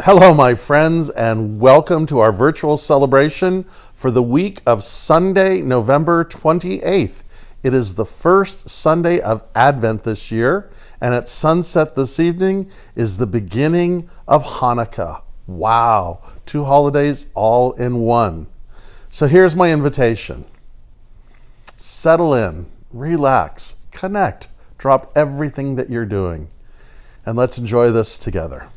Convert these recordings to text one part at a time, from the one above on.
Hello, my friends, and welcome to our virtual celebration for the week of Sunday, November 28th. It is the first Sunday of Advent this year, and at sunset this evening is the beginning of Hanukkah. Wow, 2 holidays all in one. So here's my invitation. Settle in, relax, connect, drop everything that you're doing, and let's enjoy this together.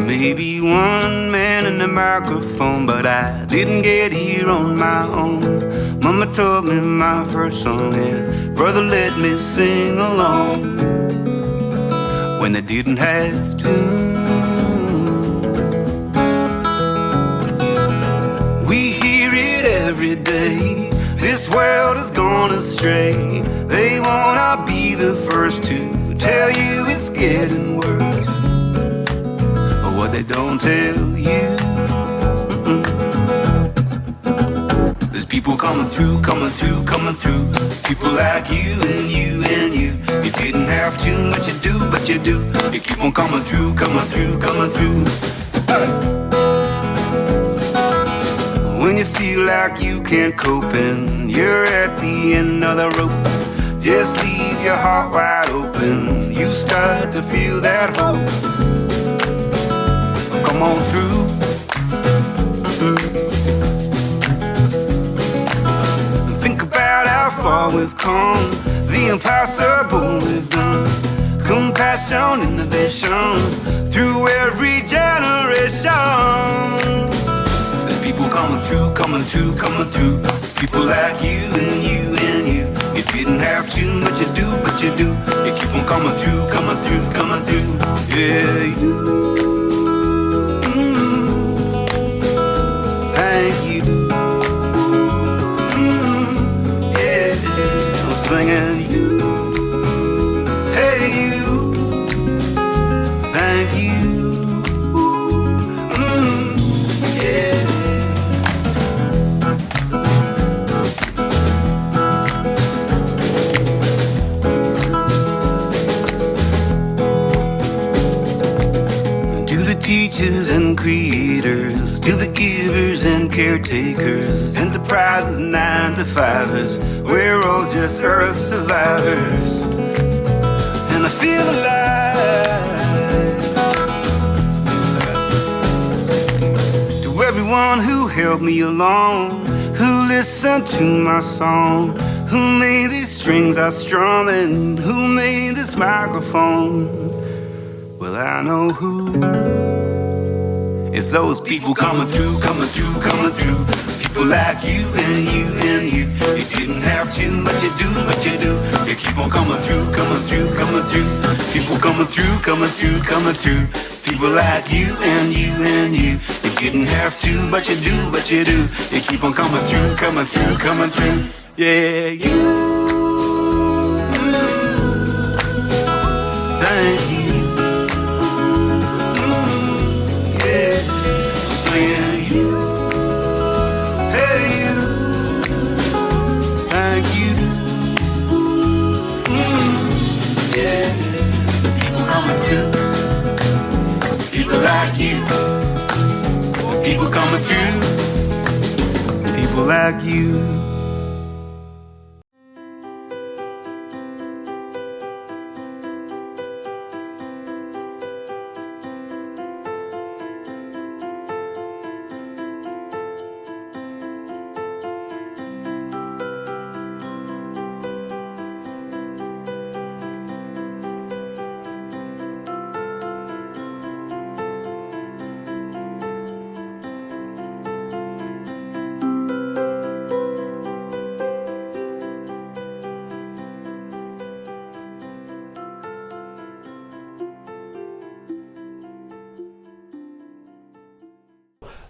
Maybe one man in the microphone, but I didn't get here on my own. Mama told me my first song, and brother let me sing along when they didn't have to. We hear it every day, this world has gone astray. They wanna be the first to tell you it's getting worse. What they don't tell you. There's people coming through. People like you and you and you. You didn't have to, but you do. You keep on coming through. When you feel like you can't cope and you're at the end of the rope, just leave your heart wide open. You start to feel that hope. Come on through. Think about how far we've come, the impossible we've done. Compassion, innovation, through every generation. There's people coming through. People like you and you and you. You didn't have to, but you do. You keep on coming through. Yeah, you. Thank you. Yeah, I'm singing you. Hey you. Thank you. Yeah. To the teachers and creators, to the givers and caretakers, enterprises, 9 to 5ers, we're all just earth survivors. And I feel alive. To everyone who helped me along, who listened to my song, who made these strings I strum and who made this microphone. Well, I know who. It's those people coming through. People like you and you and you. You didn't have to, but you do. You keep on coming through. People coming through. People like you and you and you. You didn't have to, but you do. You keep on coming through. Yeah, you. Thank you. You. Hey you. Thank you. Yeah. People coming through. People like you. People coming through. People like you.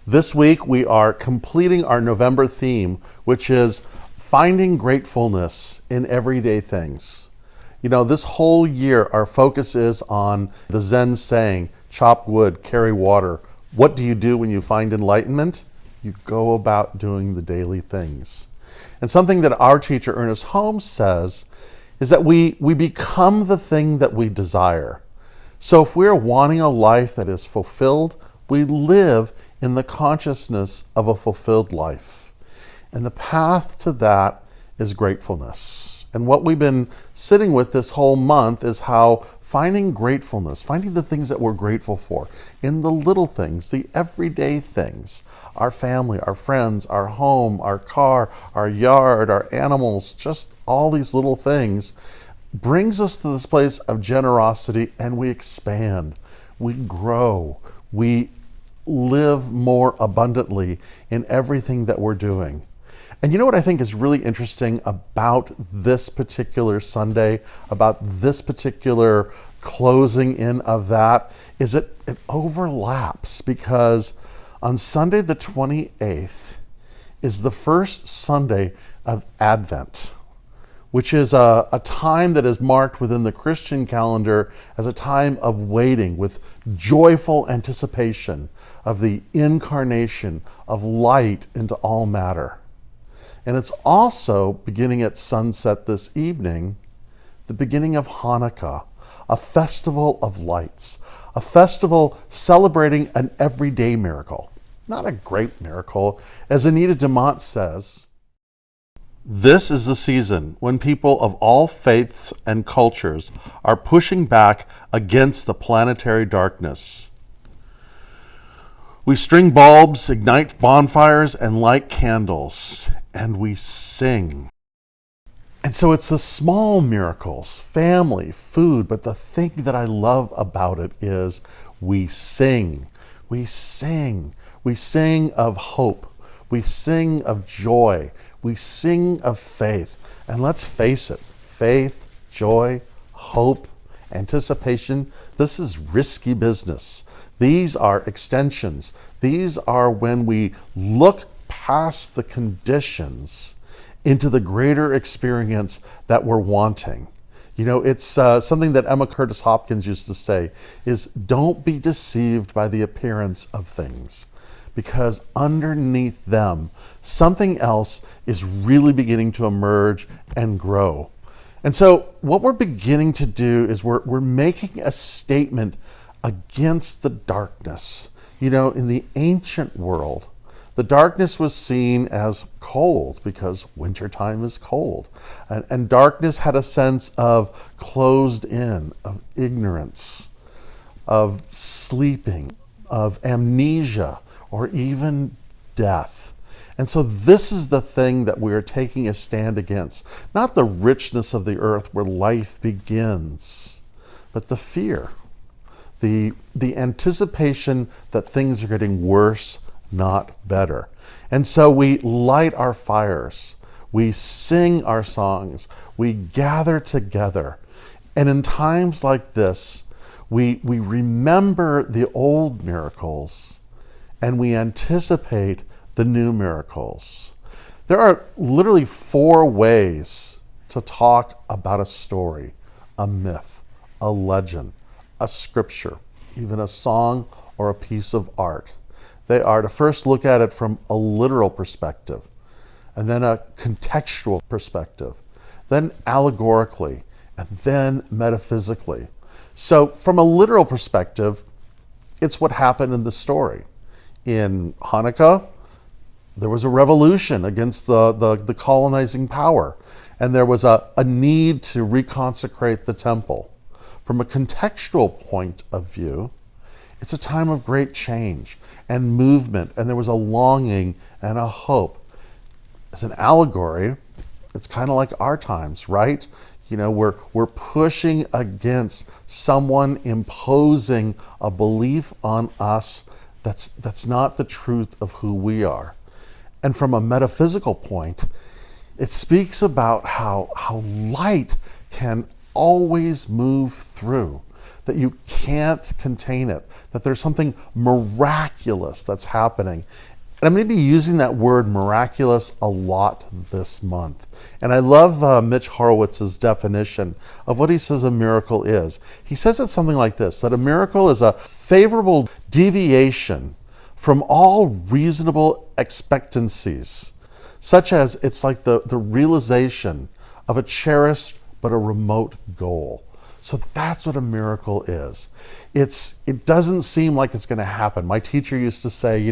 This week we are completing our November theme, which is finding gratefulness in everyday things. You know, this whole year our focus is on the Zen saying, chop wood, carry water. What do you do when you find enlightenment? You go about doing the daily things. And something that our teacher, Ernest Holmes, says is that we become the thing that we desire. So if we're wanting a life that is fulfilled, we live in the consciousness of a fulfilled life. And the path to that is gratefulness. And what we've been sitting with this whole month is how finding gratefulness, finding the things that we're grateful for in the little things, the everyday things, our family, our friends, our home, our car, our yard, our animals, just all these little things, brings us to this place of generosity, and we expand, we grow, we live more abundantly in everything that we're doing. And you know what I think is really interesting about this particular Sunday, about this particular closing in of that, is it overlaps, because on Sunday the 28th is the first Sunday of Advent, which is a time that is marked within the Christian calendar as a time of waiting with joyful anticipation of the incarnation of light into all matter. And it's also, beginning at sunset this evening, the beginning of Hanukkah, a festival of lights, a festival celebrating an everyday miracle, not a great miracle. As Anita DeMont says, this is the season when people of all faiths and cultures are pushing back against the planetary darkness. We string bulbs, ignite bonfires, and light candles, and we sing. And so it's the small miracles, family, food, but the thing that I love about it is we sing. We sing. We sing of hope. We sing of joy. We sing of faith. And let's face it, faith, joy, hope, anticipation, this is risky business. These are extensions. These are when we look past the conditions into the greater experience that we're wanting. You know, it's something that Emma Curtis Hopkins used to say is, don't be deceived by the appearance of things, because underneath them, something else is really beginning to emerge and grow. And so what we're beginning to do is we're making a statement against the darkness. You know, in the ancient world, the darkness was seen as cold because wintertime is cold. And darkness had a sense of closed in, of ignorance, of sleeping, of amnesia, or even death. And so this is the thing that we are taking a stand against. Not the richness of the earth where life begins, but the fear. The anticipation that things are getting worse, not better. And so we light our fires, we sing our songs, we gather together. And in times like this, we remember the old miracles and we anticipate the new miracles. There are literally 4 ways to talk about a story, a myth, a legend, a scripture, even a song or a piece of art. They are to first look at it from a literal perspective, and then a contextual perspective, then allegorically, and then metaphysically. So from a literal perspective, it's what happened in the story. In Hanukkah, there was a revolution against the colonizing power, and there was a need to reconsecrate the temple. From a contextual point of view, it's a time of great change and movement, and there was a longing and a hope. As an allegory, it's kind of like our times, right? You know, we're pushing against someone imposing a belief on us that's not the truth of who we are. And from a metaphysical point, it speaks about how light can always move through, that you can't contain it, that there's something miraculous that's happening. And I'm going to be using that word miraculous a lot this month. And I love Mitch Horowitz's definition of what he says a miracle is. He says it's something like this, that a miracle is a favorable deviation from all reasonable expectancies, such as it's like the realization of a cherished but a remote goal. So that's what a miracle is. It doesn't seem like it's going to happen. My teacher used to say,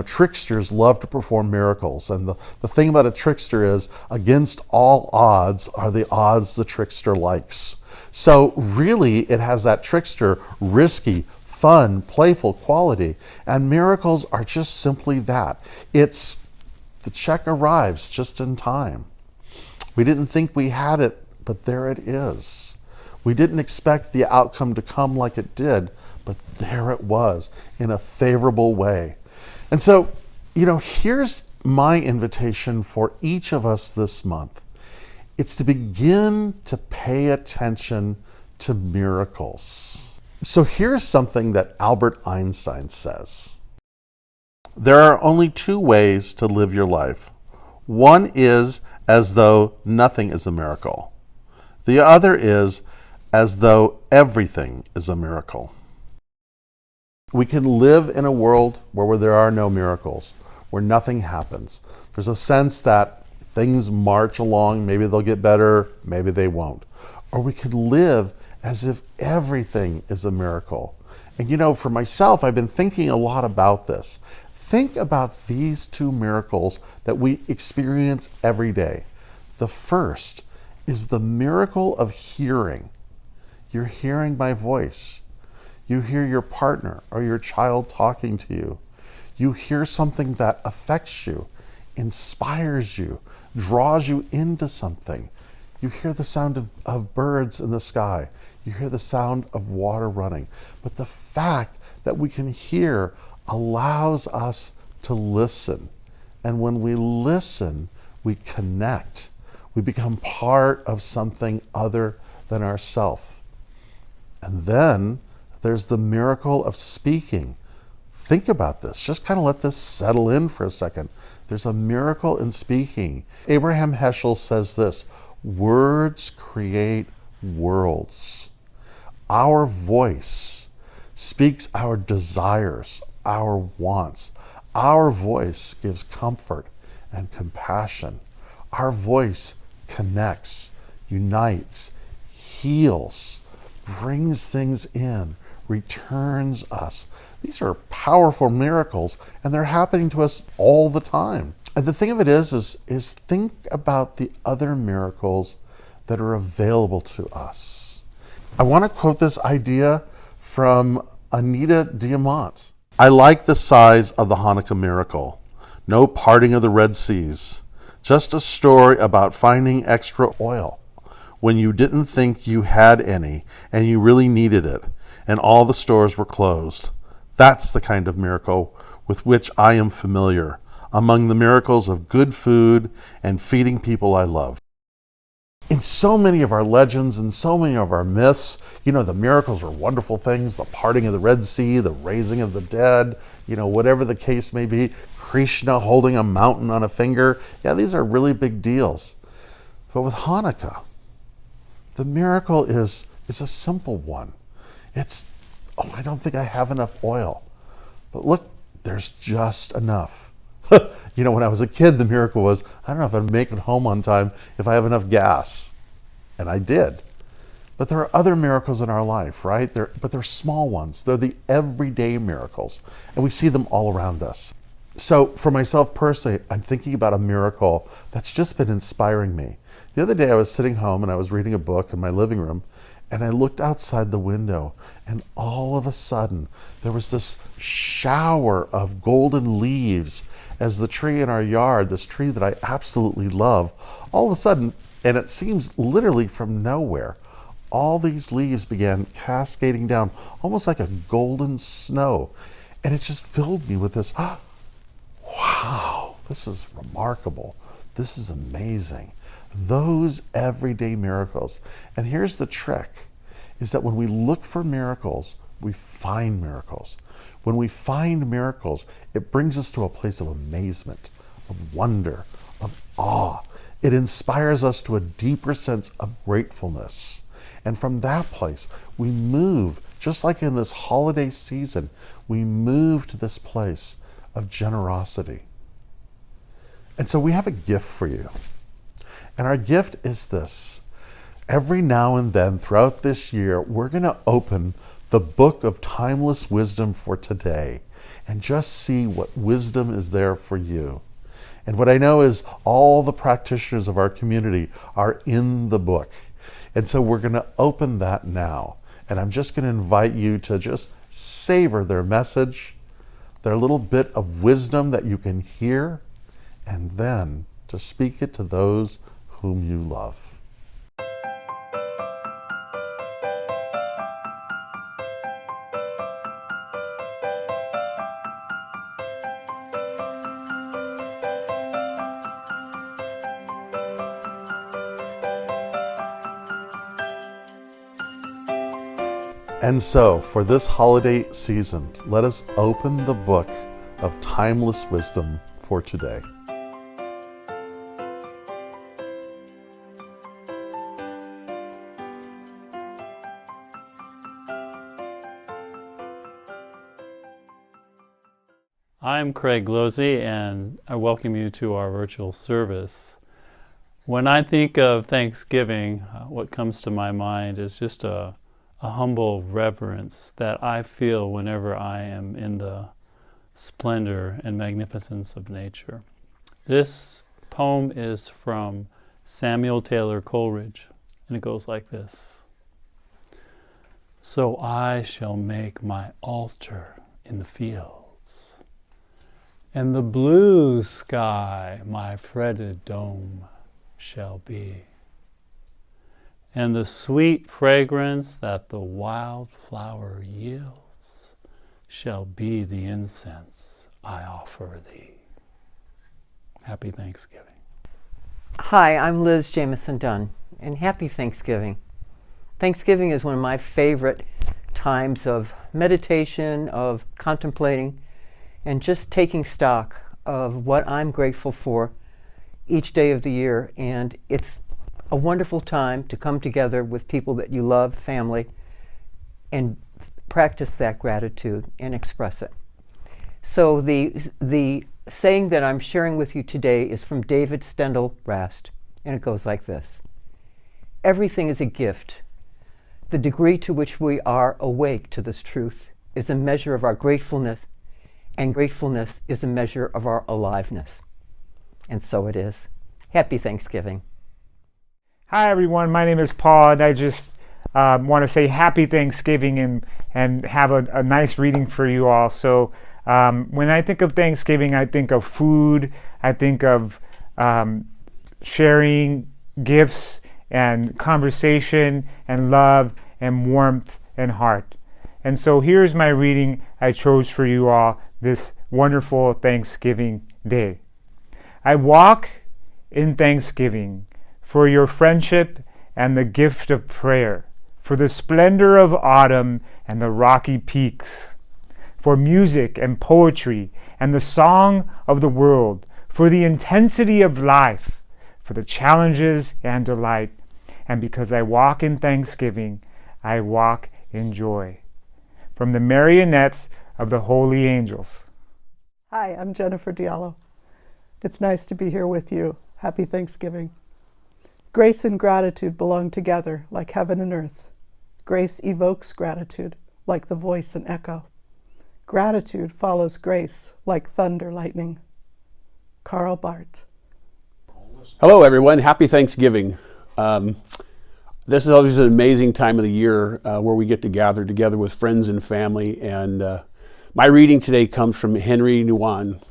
tricksters love to perform miracles. And the thing about a trickster is, against all odds are the odds the trickster likes. So really, it has that trickster, risky, fun, playful quality. And miracles are just simply that. It's the check arrives just in time. We didn't think we had it, but there it is. We didn't expect the outcome to come like it did, but there it was in a favorable way. And so, here's my invitation for each of us this month. It's to begin to pay attention to miracles. So here's something that Albert Einstein says. There are only two ways to live your life. One is as though nothing is a miracle. The other is as though everything is a miracle. We can live in a world where there are no miracles, where nothing happens. There's a sense that things march along, maybe they'll get better, maybe they won't. Or we could live as if everything is a miracle. And for myself, I've been thinking a lot about this. Think about these two miracles that we experience every day. The first is the miracle of hearing. You're hearing my voice. You hear your partner or your child talking to you. You hear something that affects you, inspires you, draws you into something. You hear the sound of birds in the sky. You hear the sound of water running. But the fact that we can hear allows us to listen. And when we listen, we connect. We become part of something other than ourselves. And then there's the miracle of speaking. Think about this. Just kind of let this settle in for a second. There's a miracle in speaking. Abraham Heschel says this: words create worlds. Our voice speaks our desires, our wants. Our voice gives comfort and compassion. Our voice connects, unites, heals, brings things in, returns us. These are powerful miracles, and they're happening to us all the time. And the thing of it is think about the other miracles that are available to us. I want to quote this idea from Anita Diamant. I like the size of the Hanukkah miracle. No parting of the Red Seas. Just a story about finding extra oil when you didn't think you had any and you really needed it, and all the stores were closed. That's the kind of miracle with which I am familiar, among the miracles of good food and feeding people I love. In so many of our legends and so many of our myths, the miracles are wonderful things, the parting of the Red Sea, the raising of the dead, whatever the case may be, Krishna holding a mountain on a finger. Yeah, these are really big deals. But with Hanukkah, the miracle is a simple one. It's, I don't think I have enough oil. But look, there's just enough. When I was a kid, the miracle was, I don't know if I'd make it home on time if I have enough gas. And I did. But there are other miracles in our life, right? But they're small ones. They're the everyday miracles. And we see them all around us. So for myself personally, I'm thinking about a miracle that's just been inspiring me. The other day I was sitting home and I was reading a book in my living room, and I looked outside the window, and all of a sudden there was this shower of golden leaves as the tree in our yard, this tree that I absolutely love, all of a sudden, and it seems literally from nowhere, all these leaves began cascading down almost like a golden snow. And it just filled me with this, wow, this is remarkable. This is amazing. Those everyday miracles. And here's the trick, is that when we look for miracles, we find miracles. When we find miracles, it brings us to a place of amazement, of wonder, of awe. It inspires us to a deeper sense of gratefulness. And from that place, we move, just like in this holiday season, we move to this place of generosity. And so we have a gift for you. And our gift is this. Every now and then throughout this year, we're going to open the book of timeless wisdom for today and just see what wisdom is there for you. And what I know is all the practitioners of our community are in the book. And so we're going to open that now. And I'm just going to invite you to just savor their message, their little bit of wisdom that you can hear, and then to speak it to those whom you love. And so, for this holiday season, let us open the book of timeless wisdom for today. I'm Craig Lozzi, and I welcome you to our virtual service. When I think of Thanksgiving, what comes to my mind is just a humble reverence that I feel whenever I am in the splendor and magnificence of nature. This poem is from Samuel Taylor Coleridge, and it goes like this. So I shall make my altar in the fields, and the blue sky my fretted dome shall be, and the sweet fragrance that the wild flower yields shall be the incense I offer thee. Happy Thanksgiving. Hi, I'm Liz Jamison Dunn, and happy Thanksgiving. Thanksgiving is one of my favorite times of meditation, of contemplating, and just taking stock of what I'm grateful for each day of the year. And it's a wonderful time to come together with people that you love, family, and practice that gratitude and express it. So the saying that I'm sharing with you today is from David Stendhal Rast, and it goes like this. Everything is a gift. The degree to which we are awake to this truth is a measure of our gratefulness, and gratefulness is a measure of our aliveness. And so it is. Happy Thanksgiving. Hi everyone, my name is Paul, and I just want to say happy Thanksgiving and have a nice reading for you all. So when I think of Thanksgiving, I think of food, I think of sharing gifts and conversation and love and warmth and heart. And so here's my reading I chose for you all this wonderful Thanksgiving Day. I walk in thanksgiving for your friendship and the gift of prayer, for the splendor of autumn and the rocky peaks, for music and poetry and the song of the world, for the intensity of life, for the challenges and delight. And because I walk in thanksgiving, I walk in joy. From the marionettes of the holy angels. Hi, I'm Jennifer Diallo. It's nice to be here with you. Happy Thanksgiving. Grace and gratitude belong together like heaven and earth. Grace evokes gratitude like the voice and echo. Gratitude follows grace like thunder lightning. Karl Barth. Hello everyone, happy Thanksgiving. This is always an amazing time of the year where we get to gather together with friends and family, and my reading today comes from Henry Nouwen.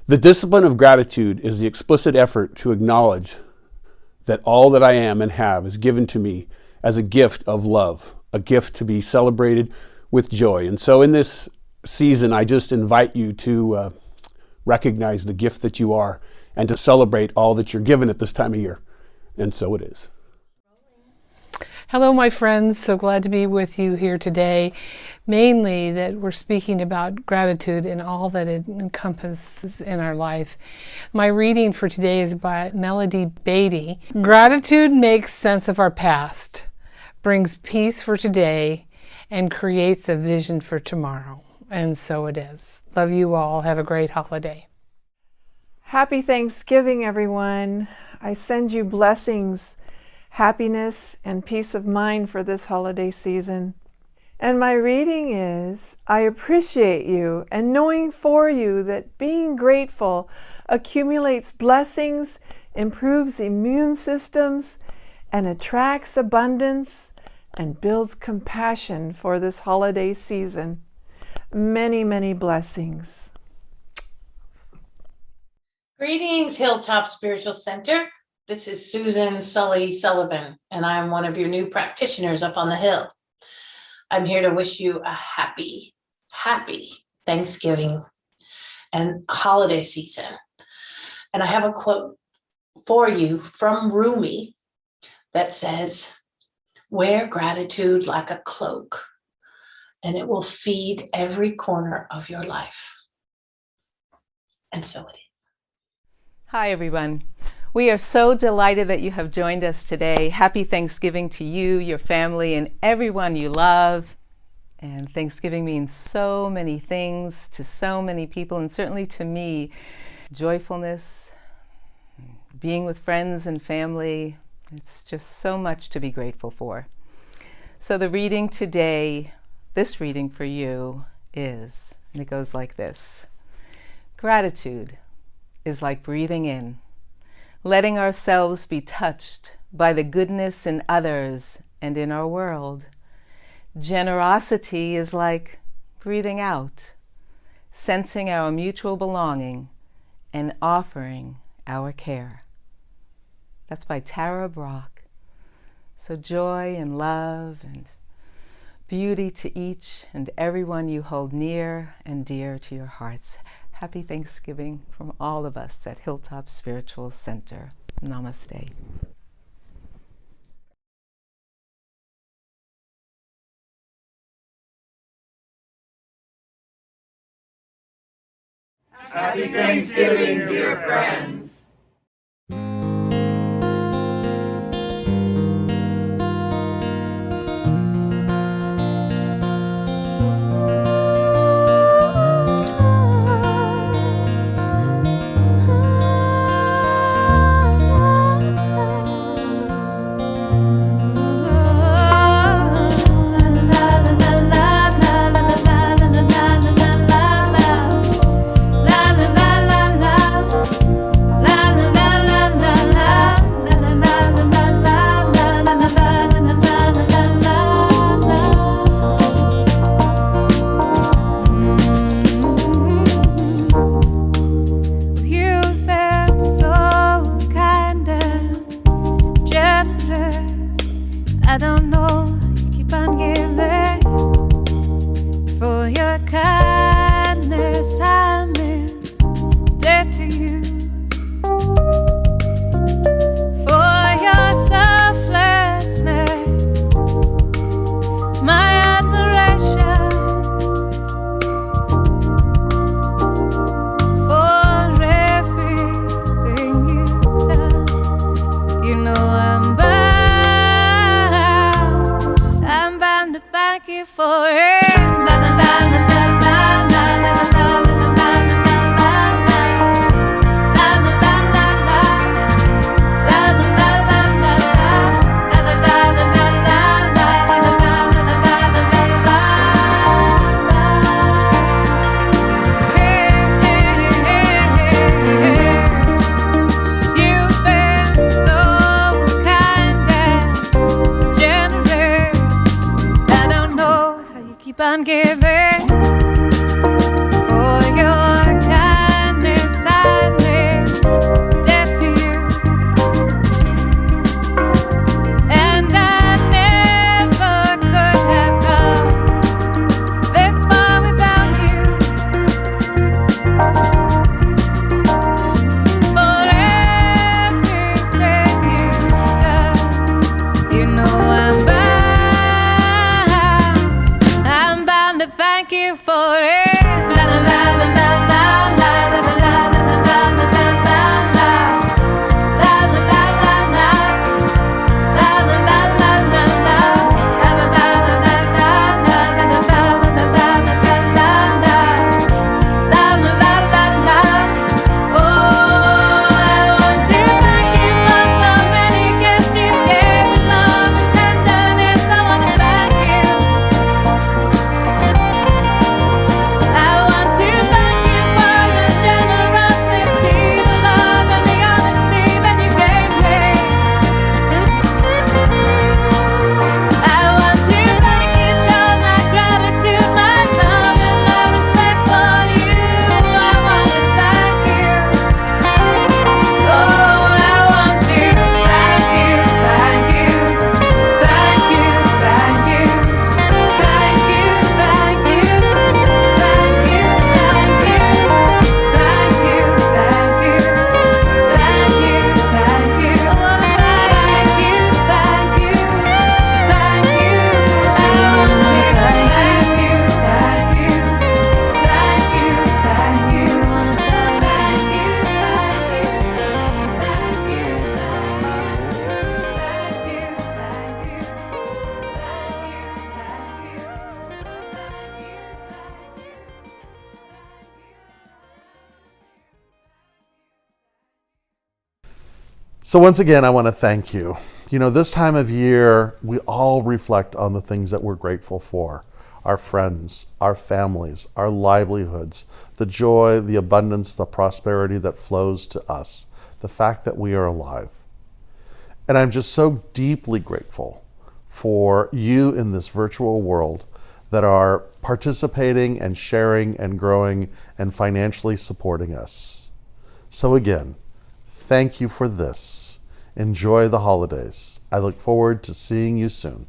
The discipline of gratitude is the explicit effort to acknowledge that all that I am and have is given to me as a gift of love, a gift to be celebrated with joy. And so in this season, I just invite you to recognize the gift that you are and to celebrate all that you're given at this time of year. And so it is. Hello, my friends. So glad to be with you here today. Mainly that we're speaking about gratitude and all that it encompasses in our life. My reading for today is by Melody Beatty. Gratitude makes sense of our past, brings peace for today, and creates a vision for tomorrow. And so it is. Love you all. Have a great holiday. Happy Thanksgiving, everyone. I send you blessings, happiness, and peace of mind for this holiday season. And my reading is, I appreciate you and knowing for you that being grateful accumulates blessings, improves immune systems, and attracts abundance and builds compassion for this holiday season. Many, many blessings. Greetings, Hilltop Spiritual Center. This is Susan Sully Sullivan, and I'm one of your new practitioners up on the hill. I'm here to wish you a happy Thanksgiving and holiday season. And I have a quote for you from Rumi that says, "Wear gratitude like a cloak, and it will feed every corner of your life." And so it is. Hi, everyone. We are so delighted that you have joined us today. Happy Thanksgiving to you, your family, and everyone you love. And Thanksgiving means so many things to so many people, and certainly to me. Joyfulness, being with friends and family. It's just so much to be grateful for. So the reading today, this reading for you is, and it goes like this. Gratitude is like breathing in, letting ourselves be touched by the goodness in others and in our world. Generosity is like breathing out, sensing our mutual belonging and offering our care. That's by Tara Brach. So joy and love and beauty to each and everyone you hold near and dear to your hearts. Happy Thanksgiving from all of us at Hilltop Spiritual Center. Namaste. Happy Thanksgiving, dear friends. So once again, I want to thank you. You know, this time of year, we all reflect on the things that we're grateful for. Our friends, our families, our livelihoods, the joy, the abundance, the prosperity that flows to us, the fact that we are alive. And I'm just so deeply grateful for you in this virtual world that are participating and sharing and growing and financially supporting us. So again, thank you for this. Enjoy the holidays. I look forward to seeing you soon.